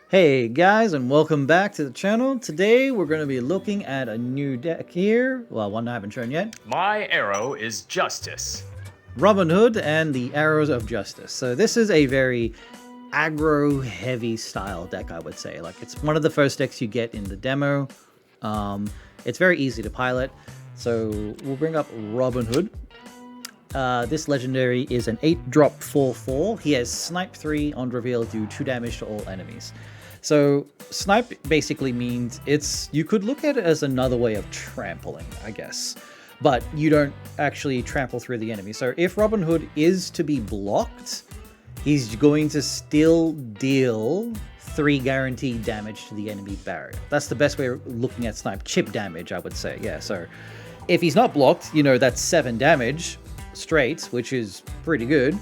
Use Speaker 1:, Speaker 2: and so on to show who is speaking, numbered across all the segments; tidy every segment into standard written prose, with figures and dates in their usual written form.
Speaker 1: Hey guys, and welcome back to the channel. Today we're going to be looking at a new deck here. Well, one I haven't shown yet.
Speaker 2: My arrow is justice.
Speaker 1: Robinhood and the Arrows of Justice. So this is a very aggro heavy style deck, I would say. Like, it's one of the first decks you get in the demo. It's very easy to pilot. So we'll bring up Robinhood. This legendary is an 8-drop 4/4. He has Snipe 3 on reveal, do 2 damage to all enemies. So Snipe basically means you could look at it as another way of trampling, I guess. But you don't actually trample through the enemy. So if Robinhood is to be blocked, he's going to still deal 3 guaranteed damage to the enemy barrier. That's the best way of looking at Snipe. Chip damage, I would say. Yeah, so if he's not blocked, that's 7 damage straight, which is pretty good.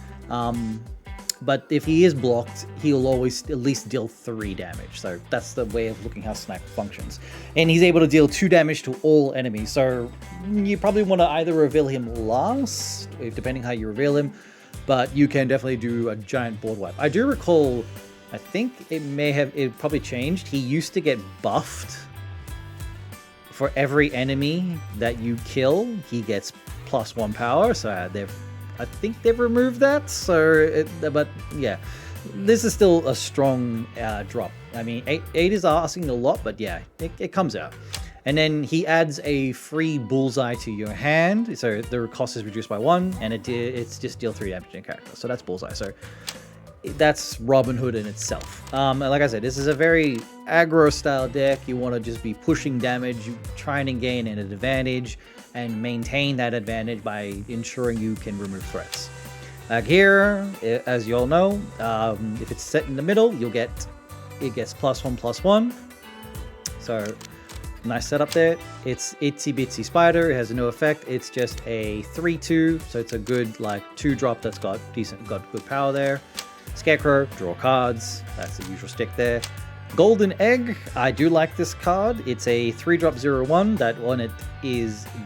Speaker 1: But if he is blocked, he'll always at least deal 3 damage. So that's the way of looking how Snipe functions. And he's able to deal 2 damage to all enemies. So you probably want to either reveal him last, depending how you reveal him. But you can definitely do a giant board wipe. I do recall, I think it probably changed. He used to get buffed. For every enemy that you kill, he gets +1 power. So I think they've removed that. But yeah, this is still a strong drop. I mean, 8 is asking a lot, but yeah, it comes out. And then he adds a free bullseye to your hand, so the cost is reduced by 1, and it's just deal 3 damage to your character. So that's bullseye. So that's Robinhood in itself. And like I said, this is a very aggro style deck. You want to just be pushing damage, trying to gain an advantage, and maintain that advantage by ensuring you can remove threats. Here, as you all know, if it's set in the middle, it gets +1/+1. So nice setup there. It's Itsy Bitsy Spider. It has no effect. It's just a 3/2, so it's a good 2-drop that's got good power there. Scarecrow, draw cards. That's the usual stick there. Golden Egg, I do like this card. It's a 3-drop 0/1 that when it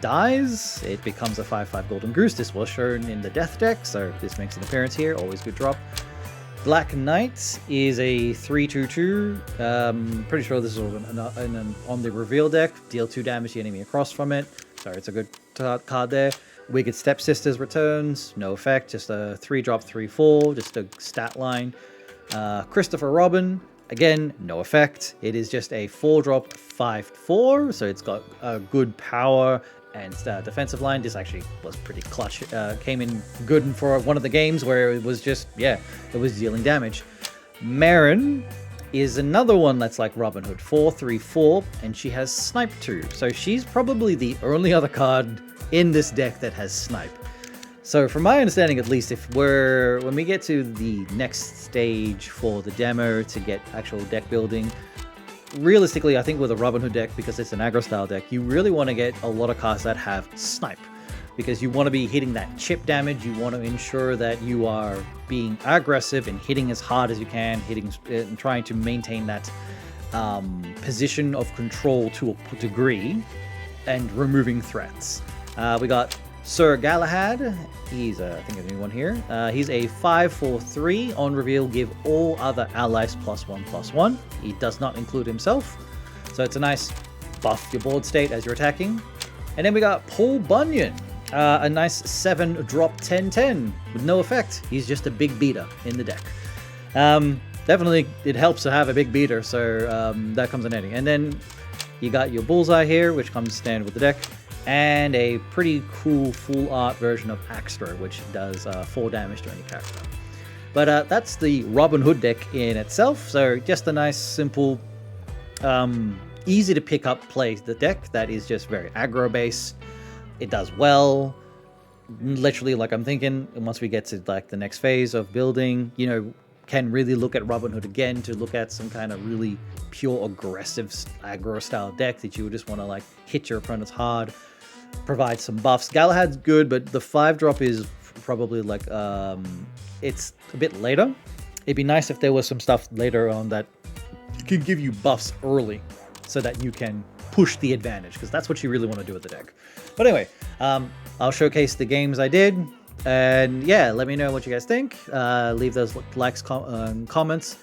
Speaker 1: dies, it becomes a 5/5 Golden Goose. This was shown in the Death deck, so this makes an appearance here. Always good drop. Black Knight is a 3/2/2. Pretty sure this is on the reveal deck. Deal 2 damage to the enemy across from it. So it's a good card there. Wicked Stepsisters returns, no effect, just a 3-drop 3/4, just a stat line. Christopher Robin, again, no effect. It is just a 4-drop 5/4, so it's got a good power and defensive line. This actually was pretty clutch. Came in good for one of the games where it was just, it was dealing damage. Marin is another one that's like Robinhood, 4/3/4, and she has Snipe 2. So she's probably the only other card in this deck that has Snipe. So from my understanding, at least, when we get to the next stage for the demo to get actual deck building, realistically, I think with a Robinhood deck, because it's an aggro style deck, you really want to get a lot of cards that have Snipe, because you want to be hitting that chip damage. You want to ensure that you are being aggressive and hitting as hard as you can, and trying to maintain that position of control to a degree, and removing threats. We got Sir Galahad. He's, I think, a new one here. He's a 5/4/3. On reveal, give all other allies +1/+1. He does not include himself. So it's a nice buff your board state as you're attacking. And then we got Paul Bunyan. A nice 7-drop 10/10 with no effect. He's just a big beater in the deck. Definitely, it helps to have a big beater, so that comes in handy. And then you got your Bullseye here, which comes standard with the deck. And a pretty cool full art version of Aggro, which does 4 damage to any character. But that's the Robinhood deck in itself. So just a nice, simple, easy to pick up the deck that is just very aggro based. It does well. Literally, I'm thinking, once we get to the next phase of building, can really look at Robinhood again to look at some kind of really pure aggressive aggro style deck that you would just want to hit your opponents hard, provide some buffs. Galahad's good, but the 5-drop is probably it's a bit later. It'd be nice if there was some stuff later on that could give you buffs early so that you can push the advantage, because that's what you really want to do with the deck. But anyway, I'll showcase the games I did. And yeah, let me know what you guys think. Leave those likes, comments.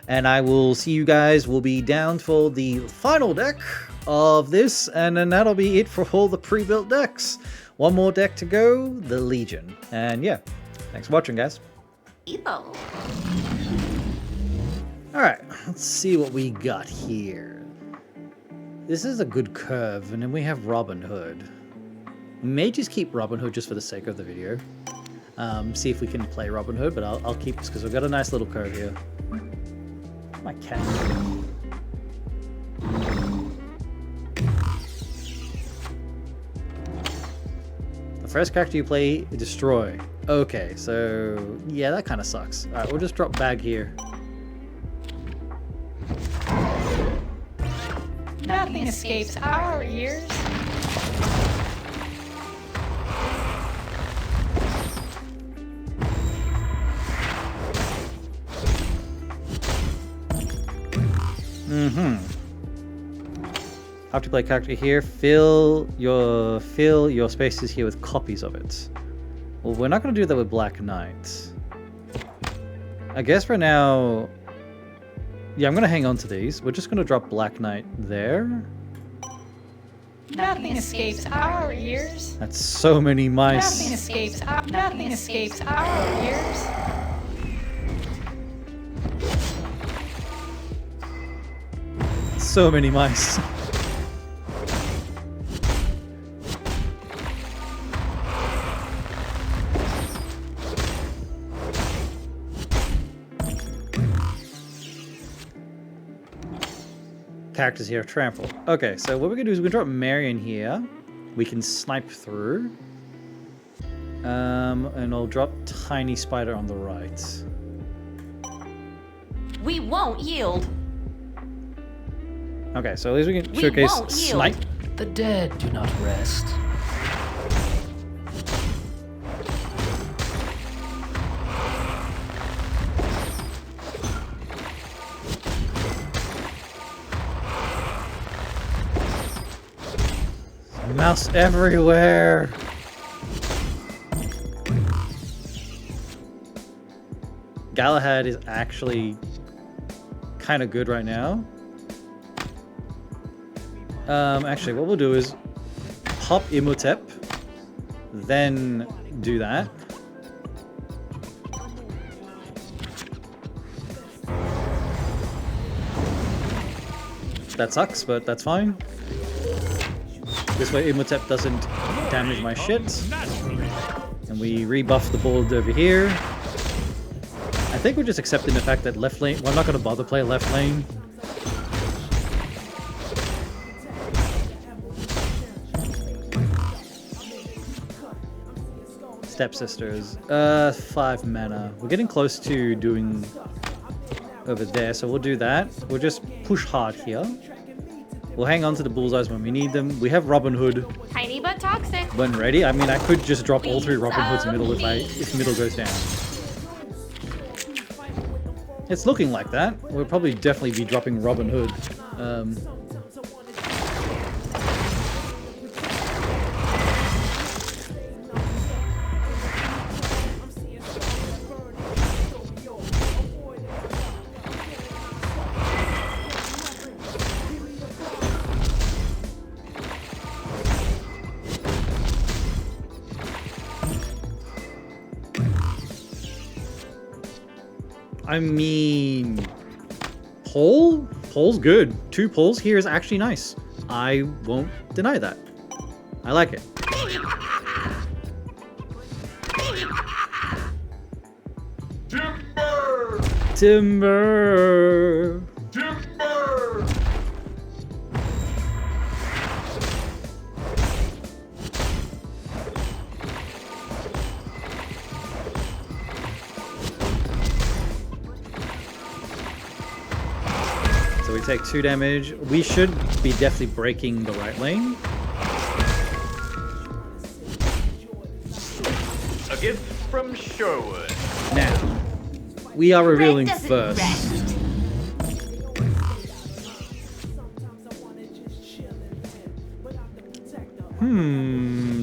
Speaker 1: And I will see you guys. We'll be down for the final deck of this, and then that'll be it for all the pre-built decks. One more deck to go, the Legion. And yeah, thanks for watching, guys. Alright, let's see what we got here. This is a good curve, and then we have Robinhood. We may just keep Robinhood just for the sake of the video. See if we can play Robinhood, but I'll keep this because we've got a nice little curve here. My cat. The first character you play, destroy. Okay, so yeah, that kind of sucks. Alright, we'll just drop bag here.
Speaker 3: Nothing escapes our ears.
Speaker 1: Have to play character here. Fill your spaces here with copies of it. Well, we're not going to do that with Black Knight. I guess for now. Yeah, I'm going to hang on to these. We're just going to drop Black Knight there.
Speaker 3: Nothing escapes our ears.
Speaker 1: That's so many mice.
Speaker 3: Nothing escapes our ears.
Speaker 1: So many mice. Characters here, trample. Okay, so what we're gonna do is we're gonna drop Marion here. We can snipe through. And I'll drop Tiny Spider on the right.
Speaker 4: We won't yield.
Speaker 1: Okay, so at least we can showcase Snipe.
Speaker 5: The dead do not rest.
Speaker 1: Mouse everywhere. Galahad is actually kind of good right now. Actually, what we'll do is pop Imhotep, then do that. That sucks, but that's fine. This way Imhotep doesn't damage my shit. And we rebuff the board over here. I think we're just accepting the fact that left lane... We're not going to bother play left lane. Stepsisters. 5 mana. We're getting close to doing over there, so we'll do that. We'll just push hard here. We'll hang on to the bullseyes when we need them. We have Robinhood
Speaker 4: Tiny but toxic.
Speaker 1: when ready. I mean, I could just drop all 3 Robinhoods middle if middle goes down. It's looking like that. We'll probably definitely be dropping Robinhood. I mean, Pole's good. 2 poles here is actually nice. I won't deny that. I like it. Timber! Timber! Timber! So we take 2 damage. We should be definitely breaking the right lane.
Speaker 2: A gift from Sherwood.
Speaker 1: Now, we are revealing first.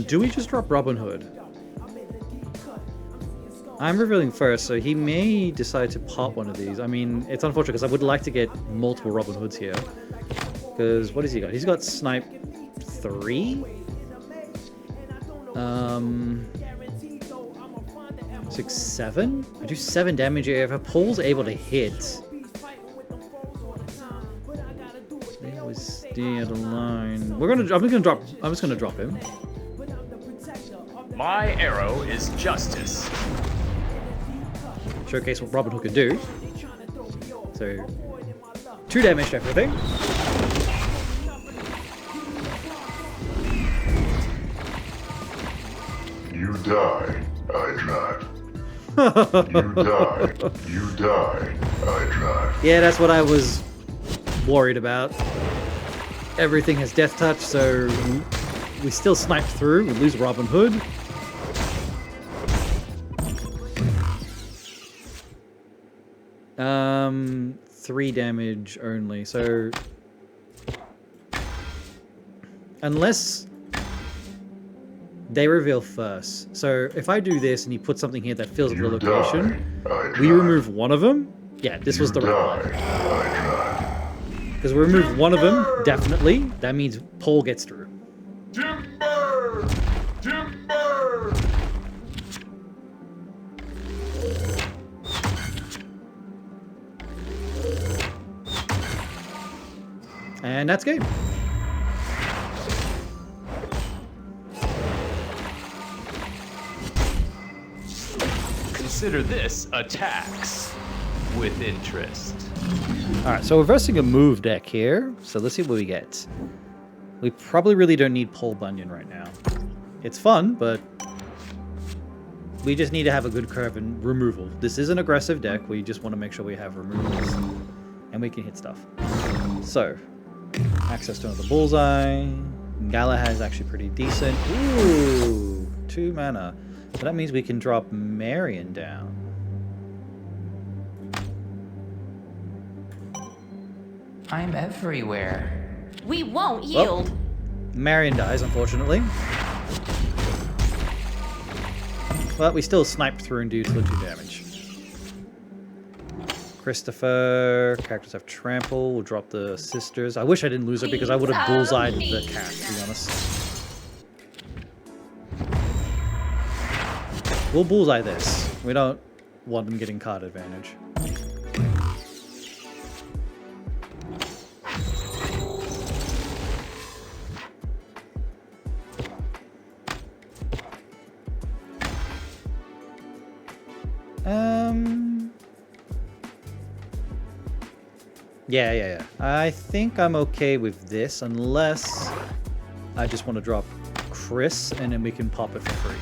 Speaker 1: Do we just drop Robinhood? I'm revealing first, so he may decide to pop one of these. I mean, it's unfortunate because I would like to get multiple Robin Hoods here. Because what has he got? He's got Snipe 3? 6, 7? I do 7 damage here. If a Paul's able to hit... It was dead alone. I'm just gonna drop him.
Speaker 2: My arrow is justice.
Speaker 1: Showcase what Robin Hood can do. So, 2 damage to everything.
Speaker 6: You die, I drive. You die, I drive.
Speaker 1: Yeah, that's what I was worried about. Everything has death touch, so we still snipe through. We lose Robin Hood. Um, 3 damage only. So unless they reveal first. So if I do this and he puts something here that fills up the location, we remove one of them. Yeah, this was the right one. Because we remove one of them, definitely. That means Paul gets through.
Speaker 6: Timber! Timber!
Speaker 1: And that's game.
Speaker 2: Consider this a tax with interest.
Speaker 1: Alright, so we're versing a move deck here. So let's see what we get. We probably really don't need Paul Bunyan right now. It's fun, but we just need to have a good curve and removal. This is an aggressive deck. We just want to make sure we have removals. And we can hit stuff. So, access to another bullseye. Galahad is actually pretty decent. Ooh, 2 mana. So that means we can drop Marion down.
Speaker 5: I'm everywhere.
Speaker 4: We won't yield.
Speaker 1: Marion dies, unfortunately. But we still snipe through and do 2 damage. Christopher, characters have trample. We'll drop the sisters. I wish I didn't lose her because I would have bullseyed the cat, to be honest. We'll bullseye this. We don't want them getting card advantage. Yeah. I think I'm okay with this, unless I just want to drop Chris, and then we can pop it for free.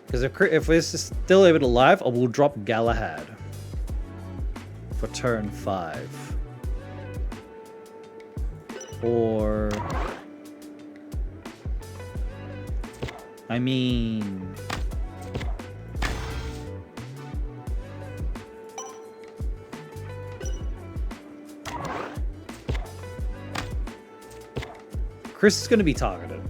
Speaker 1: Because if we're still able to live, I will drop Galahad for turn 5. Or... I mean... Chris is going to be targeted.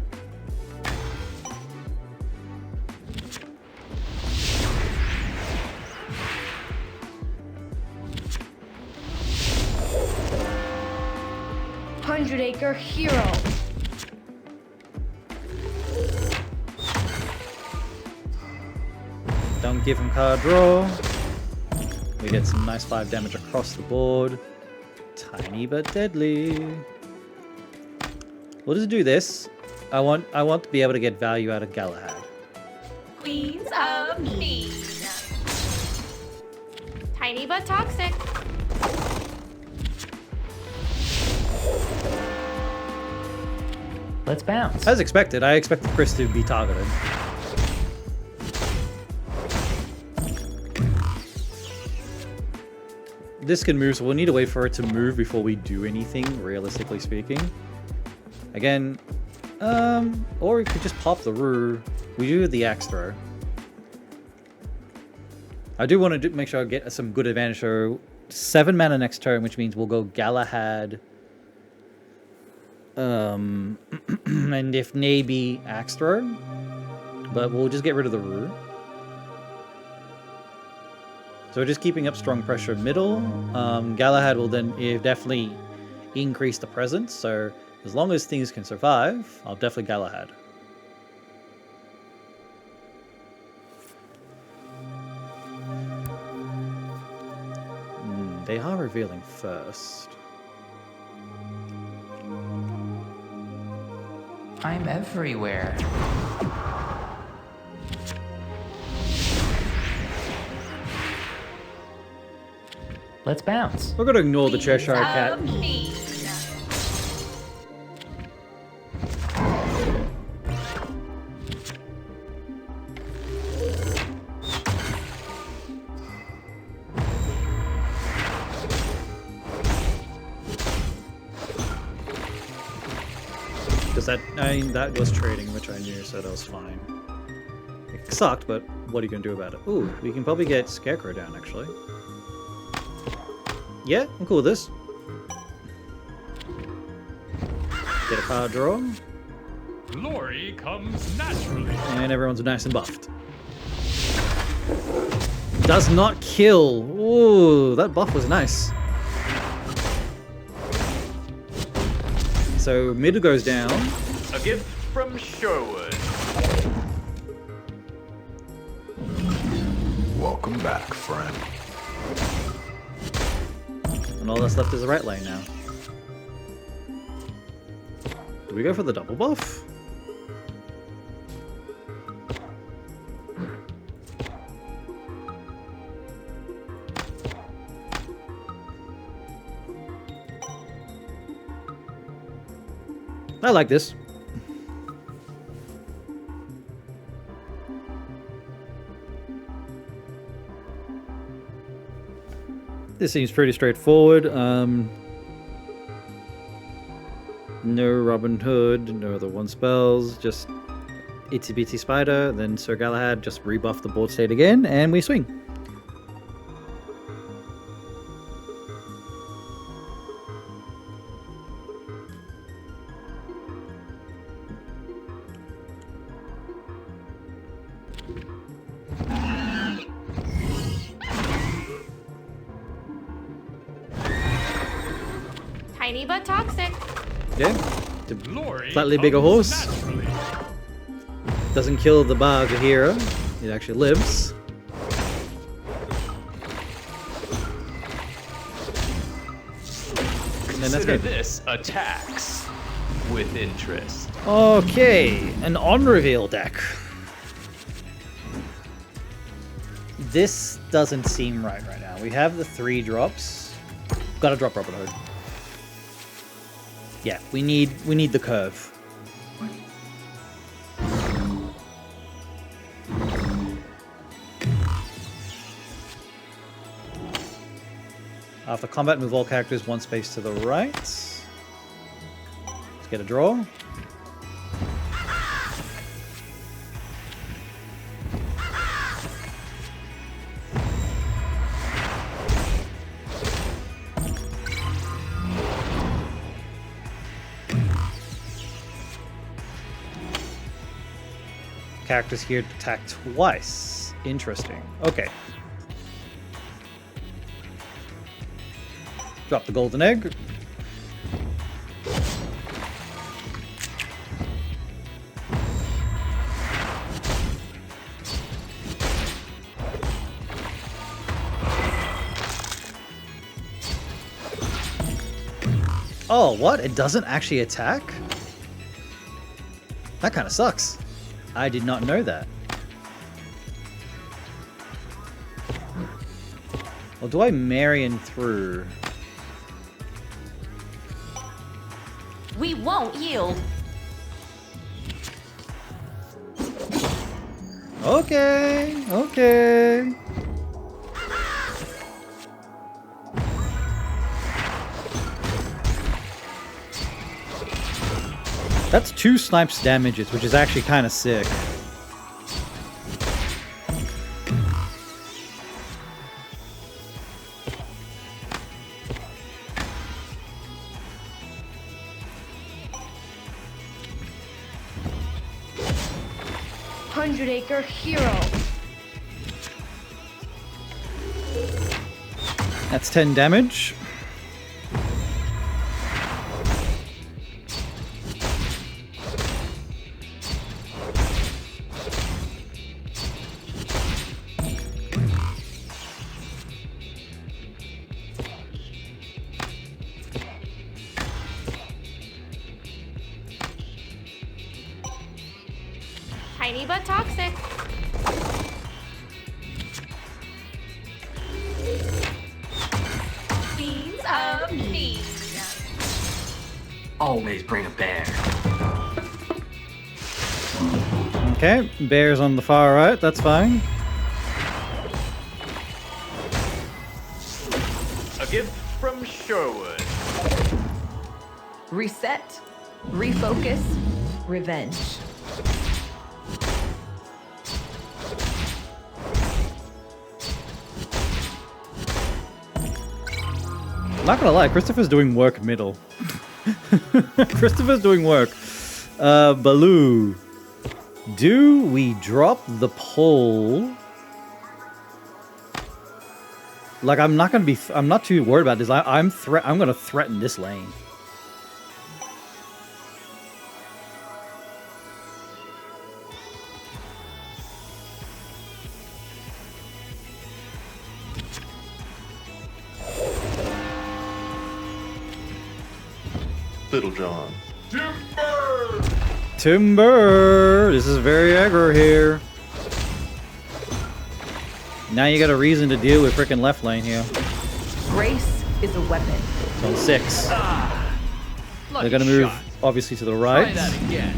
Speaker 3: Hundred-acre hero.
Speaker 1: Don't give him card draw. We get some nice 5 damage across the board. Tiny but deadly. We'll just do this. I want to be able to get value out of Galahad.
Speaker 4: Queens of Mean. Tiny but toxic.
Speaker 5: Let's bounce.
Speaker 1: As expected, I expected Chris to be targeted. This can move, so we'll need to wait for it to move before we do anything, realistically speaking. Again, or we could just pop the Rue. We do the axe throw. I do want to make sure I get some good advantage. So 7 mana next turn, which means we'll go Galahad. And if maybe axe throw, but we'll just get rid of the Rue. So we're just keeping up strong pressure middle. Galahad will then definitely increase the presence, so as long as things can survive, I'll definitely Galahad. They are revealing first.
Speaker 5: I'm everywhere. Let's bounce.
Speaker 1: We're gonna ignore the Cheshire
Speaker 4: Queens
Speaker 1: Cat.
Speaker 4: of Mean.
Speaker 1: Because that was trading, which I knew, so that was fine. It sucked, but what are you gonna do about it? Ooh, we can probably get Scarecrow down, actually. Yeah, I'm cool with this. Get a card draw.
Speaker 2: Glory comes naturally.
Speaker 1: And everyone's nice and buffed. Does not kill. Ooh, that buff was nice. So mid goes down.
Speaker 2: A gift from Sherwood.
Speaker 6: Welcome back, friend.
Speaker 1: And all that's left is the right lane now. Do we go for the double buff? I like this. This seems pretty straightforward. No Robinhood, no other one spells, just Itsy Bitsy Spider, then Sir Galahad just rebuff the board state again, and we swing.
Speaker 4: Tiny but toxic.
Speaker 1: Yeah,
Speaker 2: Glory
Speaker 1: slightly bigger
Speaker 2: comes
Speaker 1: horse.
Speaker 2: naturally.
Speaker 1: Doesn't kill the Barga hero, it actually lives. And then that's
Speaker 2: Consider
Speaker 1: good.
Speaker 2: this a tax with interest.
Speaker 1: Okay, an on-reveal deck. This doesn't seem right now. We have the 3 drops. Gotta drop Robinhood. Yeah, we need the curve. After combat, move all characters 1 space to the right. Let's get a draw. Characters here to attack twice. Interesting. Okay. Drop the golden egg. Oh, what? It doesn't actually attack? That kind of sucks. I did not know that. Well, do I Marion through?
Speaker 4: We won't yield.
Speaker 1: Okay, okay. That's 2 snipes damages, which is actually kind of sick.
Speaker 3: 100-acre hero.
Speaker 1: That's 10 damage.
Speaker 4: Tiny but toxic. Beans of me.
Speaker 7: Always bring a bear.
Speaker 1: Okay, bear's on the far right, that's fine.
Speaker 2: A gift from Sherwood.
Speaker 8: Reset, refocus, revenge.
Speaker 1: Not gonna lie, Christopher's doing work middle. Christopher's doing work. Baloo. Do we drop the pole? Like, I'm not too worried about this. I'm gonna threaten this lane.
Speaker 6: Little John. Timber!
Speaker 1: Timber! This is very aggro here. Now you got a reason to deal with frickin' left lane here.
Speaker 8: Grace is a weapon.
Speaker 1: It's on 6. They're gonna move, obviously, to the
Speaker 2: Try
Speaker 1: right.
Speaker 2: that again.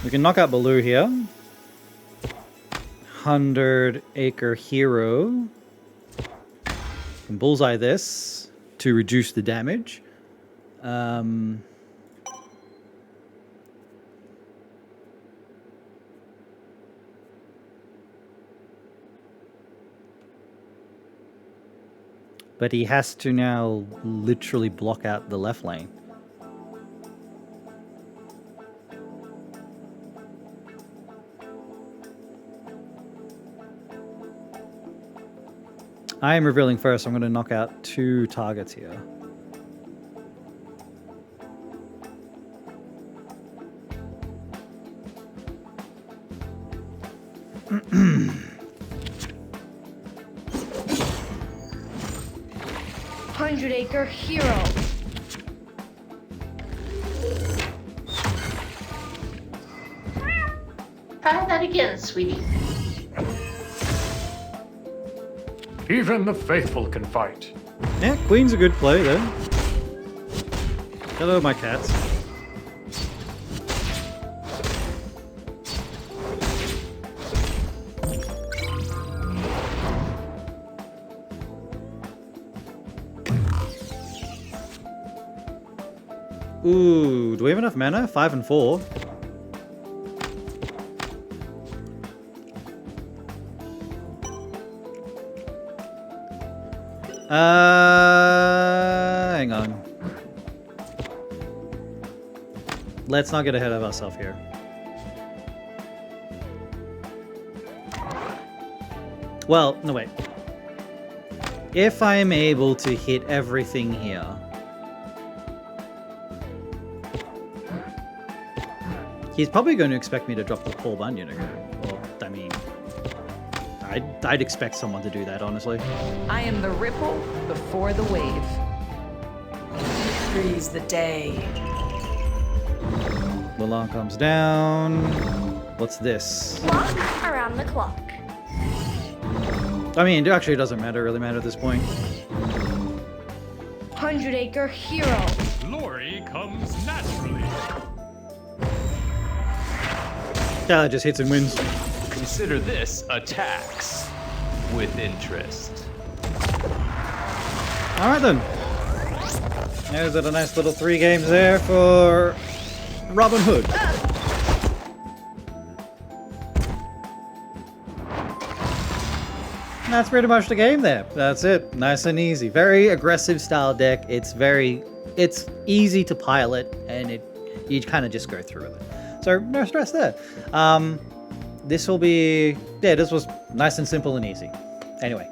Speaker 1: We can knock out Baloo here. 100-acre hero. Can bullseye this to reduce the damage. But he has to now literally block out the left lane. I am revealing first. I'm going to knock out 2 targets here.
Speaker 3: Hundred-acre hero.
Speaker 9: Try that again, sweetie.
Speaker 10: Even the faithful can fight.
Speaker 1: Yeah, Queen's a good play there. Hello, my cats. Ooh, do we have enough mana? 5 and 4. Hang on. Let's not get ahead of ourselves here. Well, no, wait. If I am able to hit everything here, he's probably going to expect me to drop the Paul Bunyan again. Well, I mean, I'd expect someone to do that, honestly.
Speaker 8: I am the ripple before the wave.
Speaker 9: Freeze the day.
Speaker 1: Mulan comes down. What's this?
Speaker 4: Walk around the clock.
Speaker 1: I mean, it actually doesn't really matter at this point.
Speaker 3: 100-acre hero.
Speaker 10: Glory comes naturally.
Speaker 1: Yeah, it just hits and wins.
Speaker 2: Consider this a tax with interest.
Speaker 1: Alright then. There's a nice little 3 games there for Robinhood. that's pretty much the game there. That's it. Nice and easy. Very aggressive style deck. It's easy to pilot, and you kind of just go through with it. So no stress there. This will be, this was nice and simple and easy. Anyway.